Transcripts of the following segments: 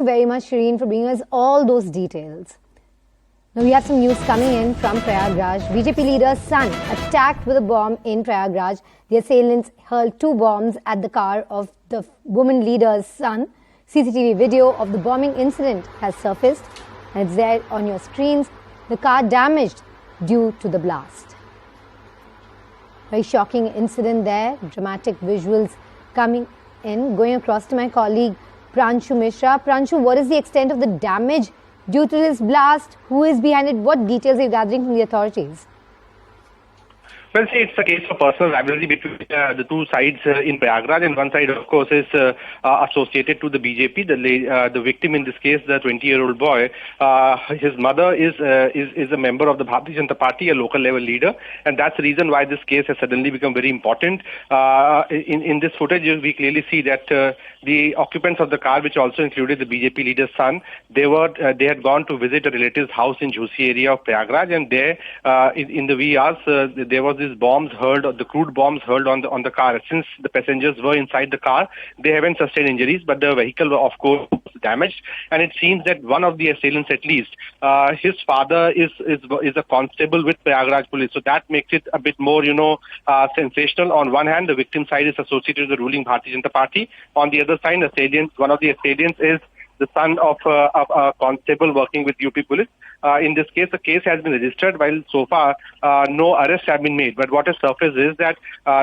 Very much, Shireen, for bringing us all those details. Now we have some news coming in from Prayagraj. BJP leader's son attacked with a bomb in Prayagraj. The assailants hurled 2 bombs at the car of the woman leader's son. CCTV video of the bombing incident has surfaced, and it's there on your screens. The car damaged due to the blast. Very shocking incident there. Dramatic visuals coming in. Going across to my colleague Pranshu Mishra. Pranshu, what is the extent of the damage due to this blast? Who is behind it? What details are you gathering from the authorities? Well, see, it's a case of personal rivalry between the two sides in Prayagraj, and one side, of course, is associated to the BJP. The victim in this case, the 20-year-old boy, his mother is a member of the Bharatiya Janata Party, a local level leader, and that's the reason why this case has suddenly become very important. In this footage, we clearly see that the occupants of the car, which also included the BJP leader's son, they had gone to visit a relative's house in Jhusi area of Prayagraj, and there in the wee hours there was these bombs hurled, or the crude bombs hurled on the car. Since the passengers were inside the car, they haven't sustained injuries, but the vehicle, of course, was damaged. And it seems that one of the assailants, at least, his father is a constable with Prayagraj police. So that makes it a bit more, sensational. On one hand, the victim side is associated with the ruling Bharatiya Janata Party. On the other side, one of the assailants is the son of a constable working with UP police. In this case, the case has been registered, while so far no arrests have been made. But what has surfaced is that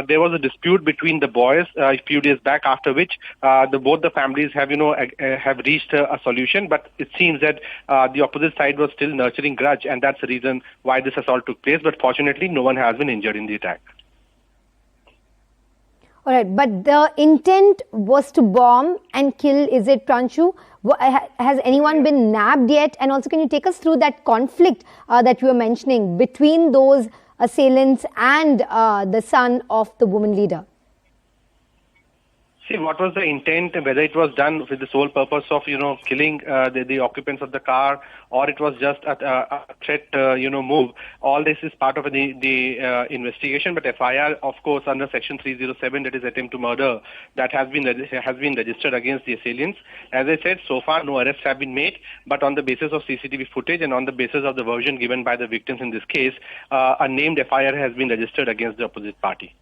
there was a dispute between the boys a few days back, after which both the families have reached a solution. But it seems that the opposite side was still nurturing grudge, and that's the reason why this assault took place. But fortunately, no one has been injured in the attack. All right, but the intent was to bomb and kill, is it, Pranshu? Has anyone been nabbed yet? And also, can you take us through that conflict that you were mentioning between those assailants and the son of the woman leader? See, what was the intent, whether it was done with the sole purpose of, killing the occupants of the car, or it was just a threat, move. All this is part of the investigation. But FIR, of course, under Section 307, that is attempt to murder, that has been registered against the assailants. As I said, so far no arrests have been made, but on the basis of CCTV footage and on the basis of the version given by the victims in this case, a named FIR has been registered against the opposite party.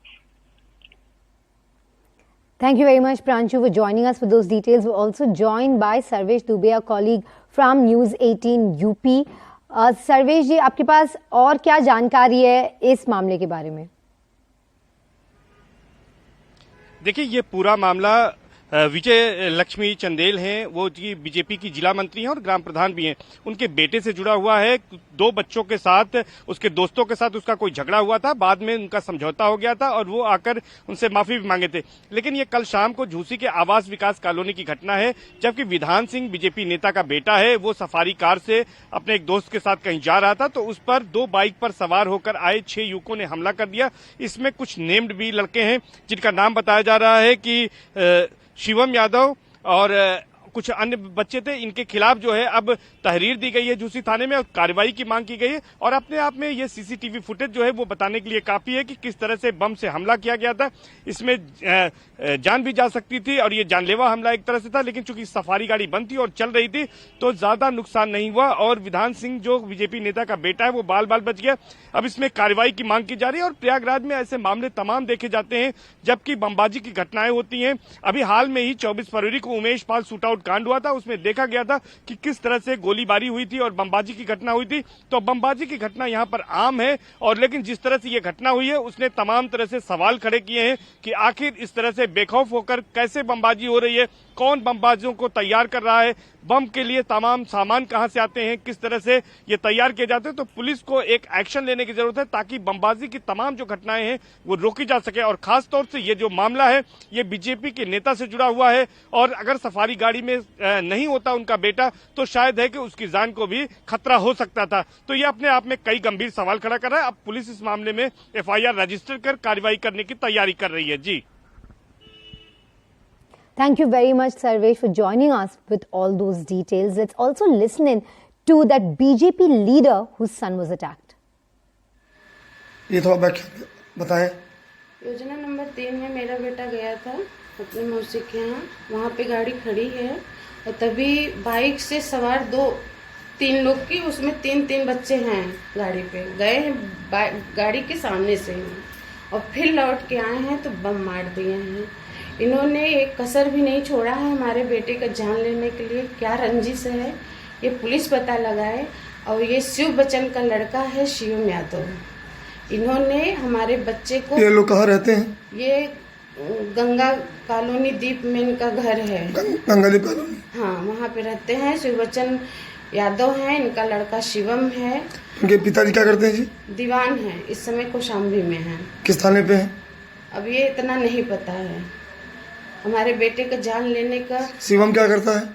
Thank you very much, Pranshu, for joining us with those details. We're also joined by Sarvesh Dubey, a colleague from News 18 UP. Sarvesh जी, आपके पास और क्या जानकारी है इस मामले के बारे में? देखिए, ये पूरा मामला विजय लक्ष्मी चंदेल हैं, वो बीजेपी की जिला मंत्री हैं और ग्राम प्रधान भी हैं। उनके बेटे से जुड़ा हुआ है। 2 बच्चों के साथ, उसके दोस्तों के साथ उसका कोई झगड़ा हुआ था, बाद में उनका समझौता हो गया था और वो आकर उनसे माफी भी मांगे थे। लेकिन ये कल शाम को झूसी के आवास विकास कॉलोनी की घटना है, जबकि विधान सिंह बीजेपी नेता का बेटा है, वो सफारी कार से अपने एक दोस्त के साथ कहीं जा रहा था, तो उस पर 2 बाइक पर सवार होकर आए 6 युवकों ने हमला कर दिया। इसमें कुछ नेम्ड भी लड़के हैं, जिनका नाम बताया जा रहा है कि शिवम यादव और कुछ अन्य बच्चे थे। इनके खिलाफ जो है अब तहरीर दी गई है झूसी थाने में और कार्रवाई की मांग की गई है। और अपने आप में ये सीसीटीवी फुटेज जो है वो बताने के लिए काफी है कि किस तरह से बम से हमला किया गया था। इसमें जान भी जा सकती थी और ये जानलेवा हमला एक तरह से था, लेकिन चूंकि सफारी गाड़ी बंद थी और चल रही थी तो ज्यादा नुकसान नहीं हुआ और विधान सिंह जो बीजेपी नेता का बेटा है वो बाल बाल बच गया। अब इसमें कार्रवाई की मांग की जा रही है और प्रयागराज में ऐसे मामले तमाम देखे जाते हैं जबकि बमबाजी की घटनाएं होती हैं। अभी हाल में ही 24 फरवरी को उमेश पाल शूटआउट कांड हुआ था, उसमें देखा गया था कि किस तरह से गोलीबारी हुई थी और बमबाजी की घटना हुई थी। तो बमबाजी की घटना यहाँ पर आम है और लेकिन जिस तरह से ये घटना हुई है उसने तमाम तरह से सवाल खड़े किए हैं कि आखिर इस तरह से बेखौफ होकर कैसे बमबाजी हो रही है, कौन बमबाजियों को तैयार कर रहा है, बम के लिए तमाम सामान कहां से आते हैं, किस तरह से ये तैयार किए जाते हैं। तो पुलिस को एक एक्शन लेने की जरूरत है ताकि बमबाजी की तमाम जो घटनाएं हैं वो रोकी जा सके। और खास तौर से ये जो मामला है ये बीजेपी के नेता से जुड़ा हुआ है और अगर सफारी गाड़ी में नहीं होता उनका बेटा तो शायद है कि उसकी जान को भी खतरा हो सकता था। तो ये अपने आप में कई गंभीर सवाल खड़ा कर रहा है। अब पुलिस इस मामले में FIR रजिस्टर कर कार्रवाई करने की तैयारी कर रही है। जी, Thank you very much, Sarvesh, for joining us with all those details. Let's also listen in to that BJP leader whose son was attacked. ये तो आप बताएं। योजना नंबर 3 में मेरा बेटा गया था अपने मौसी के यहाँ, वहाँ पे गाड़ी खड़ी है और तभी बाइक से सवार तीन लोग की, उसमें तीन बच्चे हैं गाड़ी पे, गए हैं गाड़ी के सामने से ही और फिर लौट के आए हैं तो बम मार दिए हैं। इन्होंने एक कसर भी नहीं छोड़ा है हमारे बेटे का जान लेने के लिए। क्या रंजिश है ये पुलिस पता लगाए। और ये शिव बच्चन का लड़का है शिवम यादव। इन्होंने हमारे बच्चे को, ये लोग कहाँ रहते हैं? ये गंगा कॉलोनी दीप में इनका घर है। गंगा दीप कॉलोनी? हाँ, वहाँ पे रहते हैं। शिव बच्चन यादव है, इनका लड़का शिवम है। उनके पिताजी क्या करते हैं जी? दीवान है, इस समय कौशाम्बी में है। किस थाने पे है? अब ये इतना नहीं पता है। हमारे बेटे का जान लेने का। शिवम क्या करता है?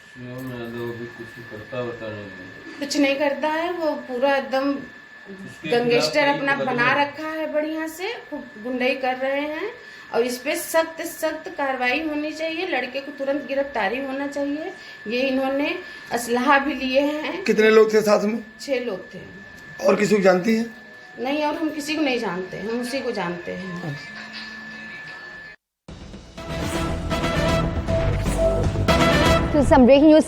शिवम यादव भी कुछ करता बता नहीं। कुछ नहीं करता है, वो पूरा एकदम गैंगस्टर अपना बना रखा है, बढ़िया से गुंडाई कर रहे हैं। और इस पे सख्त कार्रवाई होनी चाहिए। लड़के को तुरंत गिरफ्तारी होना चाहिए। ये इन्होंने असलहा भी लिए हैं। कितने लोग थे साथ में? 6 लोग थे। और किसी को जानती है? नहीं, और हम किसी को नहीं जानते, हम उसी को जानते हैं। To some breaking news.